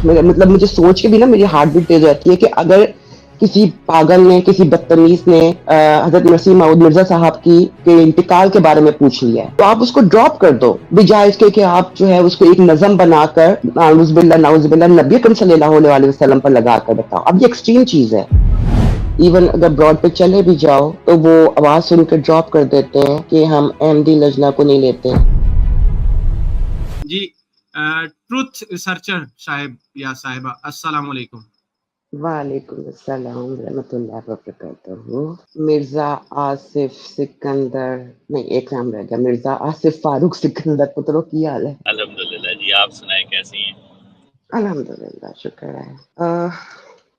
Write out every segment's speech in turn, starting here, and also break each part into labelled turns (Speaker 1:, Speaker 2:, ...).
Speaker 1: مطلب مجھے سوچ کے بھی نا میری ہارٹ بیٹ تیز ہوتی ہے کہ اگر کسی پاگل نے کسی بدتمیز نے حضرت مسیح موعود مرزا صاحب کے انتقال کے بارے میں پوچھ لیا ہے تو آپ اس کو ڈراپ کر دو بجائے اس کے کہ آپ جو ہے اس کو ایک نظم بنا کر نعوذ باللہ نبی اکرم صلی اللہ علیہ وسلم پر لگا کر بتاؤ. اب یہ ایکسٹریم چیز ہے. ایون اگر براڈ پہ چلے بھی جاؤ تو وہ آواز سن کے ڈراپ کر دیتے ہیں کہ ہم احمدی لجنا کو نہیں لیتے.
Speaker 2: جی ٹروتھ ریسرچر صاحب یا صاحبہ السلام علیکم.
Speaker 1: وعلیکم السلام ورحمۃ اللہ وبرکاتہ. مرزا آصف سکندر نہیں ایک نام رہ گیا, مرزا آصف فاروق سکندر. پترو کی حال ہے؟
Speaker 3: الحمدللہ جی, آپ سنائیں کیسی ہیں؟
Speaker 1: الحمدللہ شکر ہے.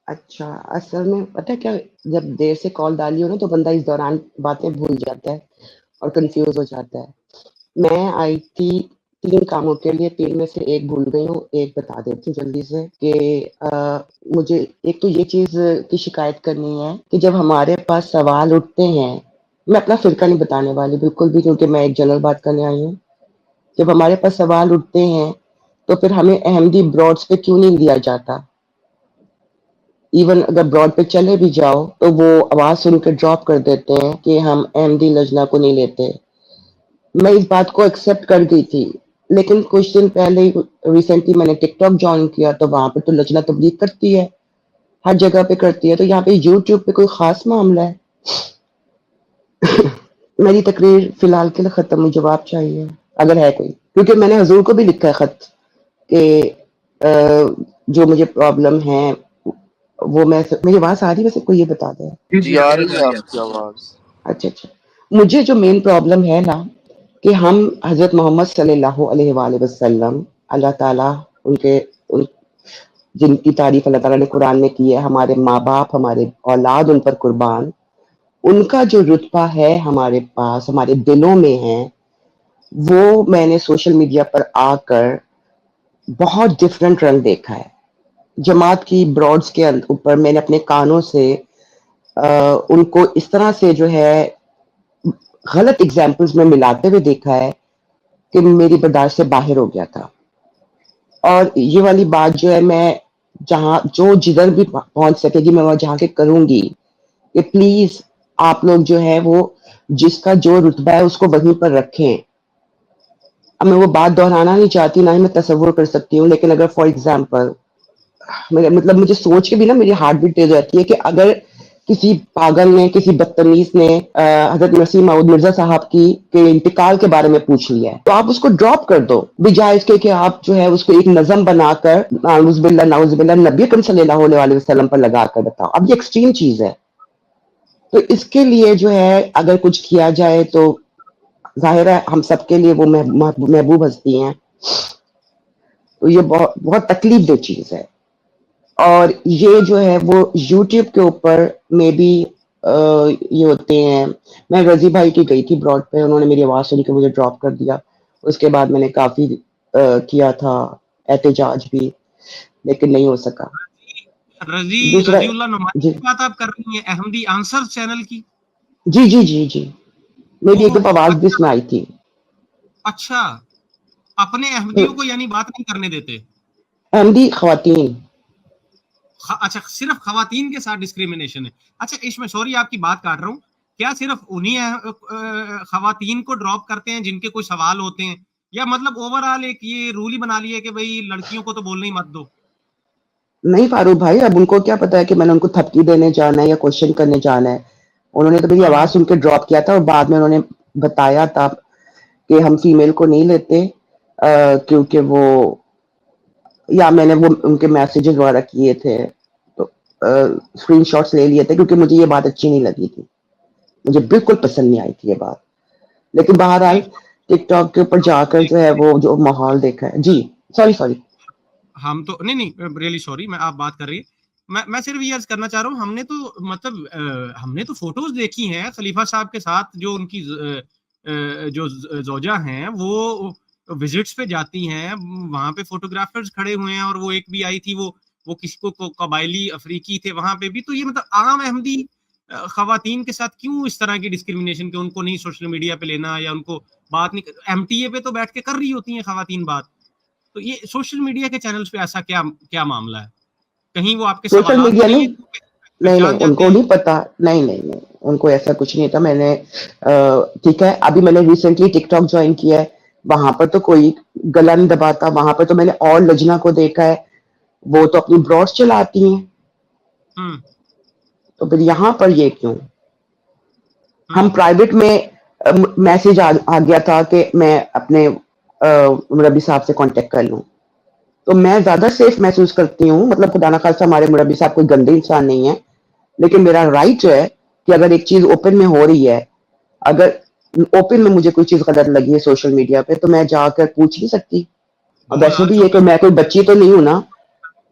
Speaker 1: اچھا اصل میں پتہ ہے کیا, جب دیر سے کال ڈالی ہو نا تو بندہ اس دوران باتیں بھول جاتا ہے اور کنفیوز ہو جاتا ہے. میں آئی تھی 3 کاموں کے لیے, 3 میں سے ایک بھول گئی ہوں. ایک بتا دیتی ہوں جلدی سے کہ مجھے ایک تو یہ چیز کی شکایت کرنی ہے کہ جب ہمارے پاس سوال اٹھتے ہیں, میں اپنا فرقہ نہیں بتانے والی بالکل بھی کیونکہ میں ایک جنرل بات کرنے آئی ہوں. جب ہمارے پاس سوال اٹھتے ہیں تو پھر ہمیں احمدی براڈز پہ کیوں نہیں دیا جاتا. ایون اگر براڈ پہ چلے بھی جاؤ تو وہ آواز سن کے ڈراپ کر دیتے ہیں کہ ہم احمدی لجنا کو نہیں لیتے. میں اس بات کو ایکسپٹ کر گئی تھی, لیکن کچھ دن پہلے ریسنٹلی میں نے ٹک ٹاک جوائن کیا تو وہاں پہ تو لجنا تبلیغ کرتی ہے, ہر جگہ پہ کرتی ہے. تو یہاں پہ یوٹیوب پہ کوئی خاص معاملہ ہے؟ میری تقریر فی الحال کے لیے ختم ہوئی, جواب چاہیے اگر ہے کوئی, کیونکہ میں نے حضور کو بھی لکھا ہے خط کہ جو مجھے پرابلم ہے وہ میری آواز آ رہی ہے, ویسے کوئی یہ بتا دے.
Speaker 4: جی آ رہی ہے آپ کی آواز.
Speaker 1: اچھا مجھے جو مین پرابلم ہے نا کہ ہم حضرت محمد صلی اللہ علیہ وآلہ وسلم, اللہ تعالیٰ جن کی تعریف اللہ تعالیٰ نے قرآن میں کی ہے, ہمارے ماں باپ ہمارے اولاد ان پر قربان, ان کا جو رتبہ ہے ہمارے پاس ہمارے دلوں میں ہے, وہ میں نے سوشل میڈیا پر آ کر بہت ڈفرینٹ رنگ دیکھا ہے. جماعت کی براڈز کے اوپر میں نے اپنے کانوں سے ان کو اس طرح سے جو ہے غلط اگزامپلز میں ملاتے ہوئے دیکھا ہے کہ میری برداشت سے باہر ہو گیا تھا. اور یہ والی بات جو ہے میں جدھر بھی پہنچ سکے گی میں وہاں جہاں کے کروں گی کہ پلیز آپ لوگ جو ہے وہ جس کا جو رتبہ ہے اس کو وہیں پر رکھیں. اب میں وہ بات دہرانا نہیں چاہتی, نہ ہی میں تصور کر سکتی ہوں, لیکن اگر فار ایگزامپل مطلب مجھے سوچ کے بھی نا میری ہارٹ بیٹ تیز ہوتی ہے کہ اگر کسی پاگل نے کسی بدتمیز نے حضرت مسیح موعود مرزا صاحب کے انتقال کے بارے میں پوچھ لیا ہے تو آپ اس کو ڈراپ کر دو بجائے اس کے کہ آپ جو ہے اس کو ایک نظم بنا کر نعوذ باللہ نبی اکرم صلی اللہ علیہ وسلم پر لگا کر بتاؤ. اب یہ ایکسٹریم چیز ہے. تو اس کے لیے جو ہے اگر کچھ کیا جائے تو ظاہر ہے ہم سب کے لیے وہ محبوب ہستی ہیں, تو یہ بہت تکلیف دہ چیز ہے. اور یہ جو ہے وہ یوٹیوب کے اوپر میں بھی یہ ہوتے ہیں. میں رضی بھائی کی گئی تھی براڈ پہ, انہوں نے میری آواز سن کے مجھے ڈراپ کر دیا. اس کے بعد میں نے کافی کیا تھا احتجاج بھی, لیکن نہیں ہو سکا. دوسرا
Speaker 2: رضی اللہ نعمانی
Speaker 1: جی
Speaker 2: کی بات آپ کر رہی ہیں, احمدی آنسر چینل کی؟
Speaker 1: جی میری ایک دفعہ آواز بھی سنائی تھی.
Speaker 2: اچھا, اپنے احمدیوں کو یعنی بات نہیں کرنے دیتے؟
Speaker 1: احمدی خواتین.
Speaker 2: اچھا, صرف خواتین کے ساتھ ڈسکریمنیشن ہے. اچھا اس میں سوری آپ کی بات کاٹ رہا ہوں, کیا صرف انہی خواتین کو ڈراپ کرتے ہیں جن کے کوئی سوال ہوتے ہیں, یا مطلب اوور آل ایک یہ رول ہی بنا لیے کہ بھئی لڑکیوں کو تو بولنے ہی مت دو؟
Speaker 1: نہیں فاروق بھائی, اب ان کو کیا پتا ہے کہ میں نے ان کو تھپکی دینے جانا ہے یا کوشچن کرنے جانا ہے. انہوں نے تو میری آواز سن کے ڈراپ کیا تھا, اور بعد میں انہوں نے بتایا تھا کہ ہم فیمیل کو نہیں لیتے کیونکہ وہ, یا میں نے وہ ان کے میسیجز وغیرہ کیے تھے تو اسکرین شاٹس لے لیے تھے, کیونکہ مجھے یہ بات اچھی نہیں لگی تھی, مجھے بالکل پسند نہیں آئی تھی یہ بات. لیکن بہرحال ٹک ٹاک کے اوپر جا کر جو ہے وہ جو ماحول دیکھا ہے. جی سوری
Speaker 2: ہم تو نہیں ریئلی سوری, میں آپ بات کر رہی ہے, میں صرف یہ عرض کرنا چاہ رہا ہوں, ہم نے تو مطلب ہم نے تو فوٹوز دیکھی ہیں خلیفہ صاحب کے ساتھ, جو ان کی جو زوجہ ہیں وہ وزٹس پہ جاتی ہیں, وہاں پہ فوٹوگرافرز کھڑے ہوئے ہیں, اور وہ ایک بھی آئی تھی وہ کسی کو قبائلی افریقی تھے وہاں پہ بھی. تو یہ مطلب عام احمدی خواتین کے ساتھ کیوں اس طرح کی ڈسکریمنیشن کہ ان کو نہیں سوشل میڈیا پہ لینا, یا ان کو بات نہیں, ایم ٹی اے پہ تو بیٹھ کے کر رہی ہوتی ہیں خواتین بات. تو یہ سوشل میڈیا کے چینلز پہ ایسا کیا معاملہ ہے؟ کہیں وہ آپ کے
Speaker 1: سوشل
Speaker 2: سوالات
Speaker 1: میڈیا
Speaker 2: نہیں
Speaker 1: نہیں ان کو نہیں پتا، نہیں ان کو ایسا کچھ نہیں تھا. میں نے ٹھیک ہے، ابھی میں نے ریسنٹلی ٹک ٹاک جوائن کیا ہے، وہاں پر تو کوئی گلا نہیں دباتا. وہاں پر تو میں نے اور لجنا کو دیکھا ہے، وہ تو اپنی براڈ چلاتی ہیں. تو پھر یہاں پر یہ کیوں؟ ہم پرائیویٹ میں میسج آ گیا تھا کہ میں اپنے مربی صاحب سے کانٹیکٹ کر لوں، تو میں زیادہ سیف محسوس کرتی ہوں. مطلب خدا نہ خاصہ ہمارے مربی صاحب کوئی گندے انسان نہیں ہے، لیکن میرا رائٹ جو ہے کہ اگر ایک چیز اوپن میں ہو رہی ہے، اگر اوپن میں مجھے کوئی چیز غلط لگی ہے سوشل میڈیا پہ، تو میں جا کر پوچھ نہیں سکتی. اور ویسے بھی یہ کہ میں کوئی بچی تو نہیں ہوں نا،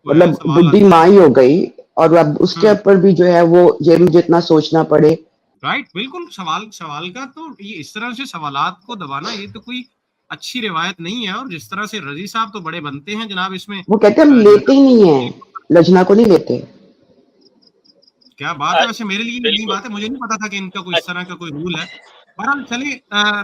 Speaker 1: مطلب بڈھی ماں ہی ہو گئی، اور اب اس کے اوپر بھی جو ہے وہ یہ مجھے اتنا سوچنا پڑے.
Speaker 2: رائٹ، بالکل. سوال کا تو یہ اس طرح سے سوالات کو دبانا یہ تو کوئی اچھی روایت نہیں ہے. اور جس طرح سے رضی صاحب تو بڑے بنتے ہیں جناب اس میں،
Speaker 1: وہ کہتے ہیں ہم لیتے ہی نہیں ہیں، لجنا کو نہیں لیتے.
Speaker 2: کیا بات ہے، ویسے میرے لیے نئی بات ہے، مجھے نہیں پتا تھا کہ ان کا کوئی اس طرح کا کوئی رول ہے. بہرحال چلیے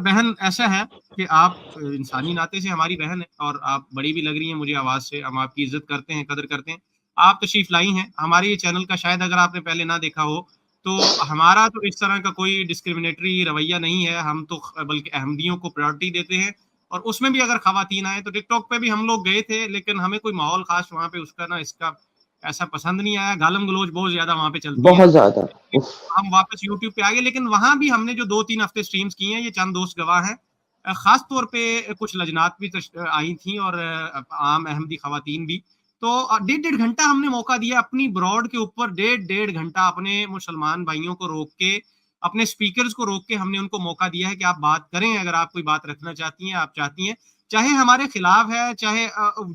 Speaker 2: بہن، ایسا ہے کہ آپ انسانی ناطے سے ہماری بہن ہے اور آپ بڑی بھی لگ رہی ہیں مجھے آواز سے. ہم آپ کی عزت کرتے ہیں، قدر کرتے ہیں. آپ تشریف لائی ہیں ہمارے یہ چینل کا، شاید اگر آپ نے پہلے نہ دیکھا ہو تو ہمارا تو اس طرح کا کوئی ڈسکریمنیٹری رویہ نہیں ہے. ہم تو بلکہ احمدیوں کو پرائورٹی دیتے ہیں، اور اس میں بھی اگر خواتین آئے تو ٹک ٹاک پہ بھی ہم لوگ گئے تھے، لیکن ہمیں کوئی ماحول خاص وہاں پہ اس کا اس کا ایسا پسند نہیں آیا. گالم گلوچ بہت زیادہ وہاں پہ چلتی ہے،
Speaker 1: بہت زیادہ.
Speaker 2: ہم واپس یوٹیوب پہ آ گئے. لیکن وہاں بھی ہم نے جو 2-3 ہفتے سٹریمز کی ہیں، یہ چند دوست گواہ ہیں. خاص طور پہ کچھ لجنات بھی آئی تھیں اور عام احمدی خواتین بھی. تو 1.5 گھنٹہ ہم نے موقع دیا اپنی براڈ کے اوپر، 1.5 گھنٹہ اپنے مسلمان بھائیوں کو روک کے، اپنے سپیکرز کو روک کے ہم نے ان کو موقع دیا ہے کہ آپ بات کریں. اگر آپ کوئی بات رکھنا چاہتی ہیں، آپ چاہتی ہیں، چاہے ہمارے خلاف ہے چاہے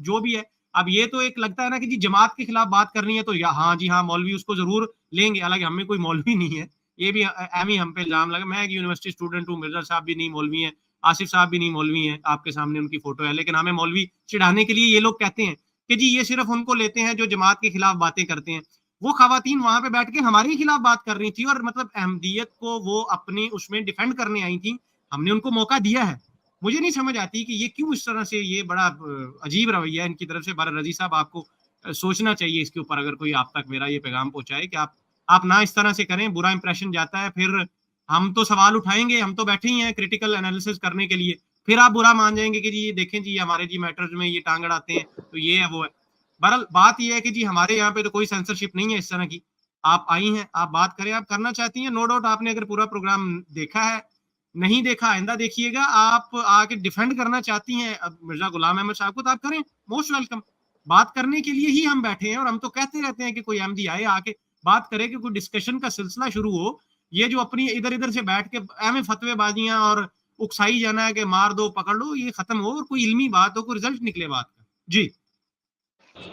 Speaker 2: جو بھی ہے. اب یہ تو ایک لگتا ہے نا کہ جی جماعت کے خلاف بات کرنی ہے تو ہاں جی ہاں مولوی اس کو ضرور لیں گے، حالانکہ ہم میں کوئی مولوی نہیں ہے. یہ بھی اہم ہم پہ الزام لگا. میں ایک یونیورسٹی اسٹوڈنٹ ہوں، مرزا صاحب بھی نہیں مولوی ہیں، آصف صاحب بھی نہیں مولوی ہیں، آپ کے سامنے ان کی فوٹو ہے. لیکن ہمیں مولوی چڑھانے کے لیے یہ لوگ کہتے ہیں کہ جی یہ صرف ان کو لیتے ہیں جو جماعت کے خلاف باتیں کرتے ہیں. وہ خواتین وہاں پہ بیٹھ کے ہمارے خلاف بات کر رہی تھی، اور مطلب احمدیت کو وہ اپنی اس میں ڈیفینڈ کرنے آئی تھیں. ہم نے ان کو موقع دیا ہے. مجھے نہیں سمجھ آتی کہ یہ کیوں اس طرح سے، یہ بڑا عجیب رویہ ہے ان کی طرف سے. بارہ رضی صاحب آپ کو سوچنا چاہیے اس کے اوپر، اگر کوئی آپ تک میرا یہ پیغام پہنچائے کہ آپ نہ اس طرح سے کریں. برا امپریشن جاتا ہے. پھر ہم تو سوال اٹھائیں گے، ہم تو بیٹھے ہی ہیں کریٹیکل انالیسس کرنے کے لیے. پھر آپ برا مان جائیں گے کہ جی دیکھیں جی ہمارے جی میٹرز میں یہ ٹانگ اڑاتے ہیں، تو یہ ہے وہ ہے. بہرحال بات یہ ہے کہ جی ہمارے یہاں پہ تو کوئی سینسرشپ نہیں ہے اس طرح کی. آپ آئی ہیں، آپ بات کریں، آپ کرنا چاہتی ہیں. نو ڈاؤٹ آپ نے اگر پورا پروگرام دیکھا ہے، نہیں دیکھا آئندہ دیکھیے گا. آپ آ کے ڈیفینڈ کرنا چاہتی ہیں مرزا غلام احمد صاحب کو، تو آپ کریں، موسٹ ویلکم. بات کرنے کے لیے ہی ہم بیٹھے ہیں، اور ہم تو کہتے رہتے ہیں کہ کوئی احمدی آئے آ کے بات کرے، کہ کوئی ڈسکشن کا سلسلہ شروع ہو. یہ جو اپنی ادھر ادھر سے بیٹھ کے اہم فتوے بازیاں اور اکسائی جانا ہے کہ مار دو پکڑ لو، یہ ختم ہو اور کوئی علمی بات ہو، کوئی رزلٹ نکلے بات کا. جی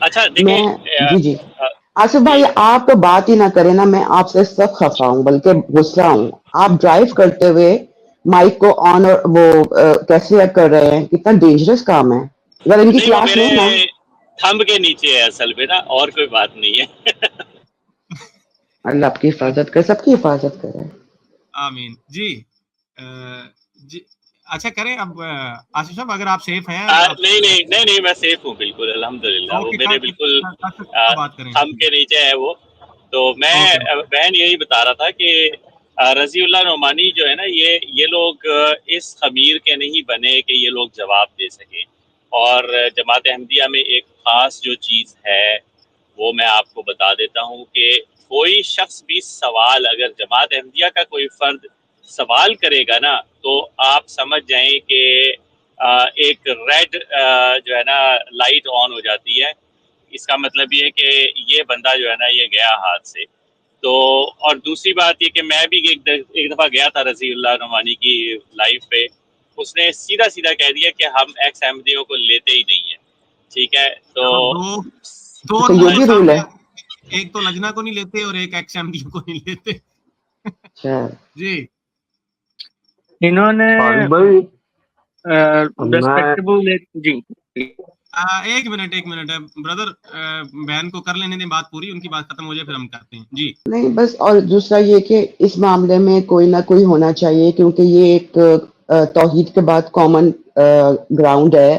Speaker 3: اچھا دیکھیں
Speaker 1: جی آصف بھائی، آپ تو بات ہی نہ کریں نا، میں آپ سے سخت خفا ہوں، بلکہ غصہ ہوں. آپ ڈرائیو کرتے ہوئے مائک کو آن اور وہ کیسے کر رہے ہیں؟ کتنا ڈینجرس کام ہے. اگر ان کی
Speaker 3: نہیں، وہ
Speaker 1: کلاس
Speaker 3: میرے
Speaker 1: نہیں نا،
Speaker 3: تھمب کے نیچے ہے اصل میں نا، اور کوئی بات نہیں ہے.
Speaker 1: اللہ آپ کی حفاظت کرے، سب کی حفاظت کرے.
Speaker 2: آمین. جی جی اچھا کریں. اب آصف صاحب اگر آپ سیف ہیں،
Speaker 3: نہیں میں سیف ہوں بالکل، الحمدللہ. وہ میرے بالکل
Speaker 2: بات کریں
Speaker 3: تھمب کے نیچے ہے وہ. تو میں بہن یہی بتا رہا تھا کہ رضی اللہ نعمانی جو ہے نا، یہ لوگ اس خمیر کے نہیں بنے کہ یہ لوگ جواب دے سکیں. اور جماعت احمدیہ میں ایک خاص جو چیز ہے وہ میں آپ کو بتا دیتا ہوں کہ کوئی شخص بھی سوال، اگر جماعت احمدیہ کا کوئی فرد سوال کرے گا نا، تو آپ سمجھ جائیں کہ ایک ریڈ جو ہے نا لائٹ آن ہو جاتی ہے. اس کا مطلب یہ ہے کہ یہ بندہ جو ہے نا یہ گیا ہاتھ سے. تو اور دوسری بات یہ کہ میں بھی ایک دفعہ گیا تھا رضی اللہ نعمانی کی لائف پہ. اس نے سیدھا کہہ دیا کہ ہم ایکس احمدیوں کو لیتے ہی نہیں ہیں. ٹھیک ہے، تو
Speaker 1: تو یہ بھی رول ہے.
Speaker 2: ایک تو لجنا کو نہیں لیتے اور ایک ایکس احمدیوں کو نہیں لیتے. جی
Speaker 5: انہوں نے جی
Speaker 2: ایک منٹ بردر، بہن کو کر لینے دیں بات پوری، ان کی بات ختم ہو جائے پھر ہم کرتے ہیں. جی
Speaker 1: نہیں بس. اور دوسرا یہ کہ اس معاملے میں کوئی نہ کوئی ہونا چاہیے، کیونکہ یہ ایک توحید کے بعد کامن گراؤنڈ ہے.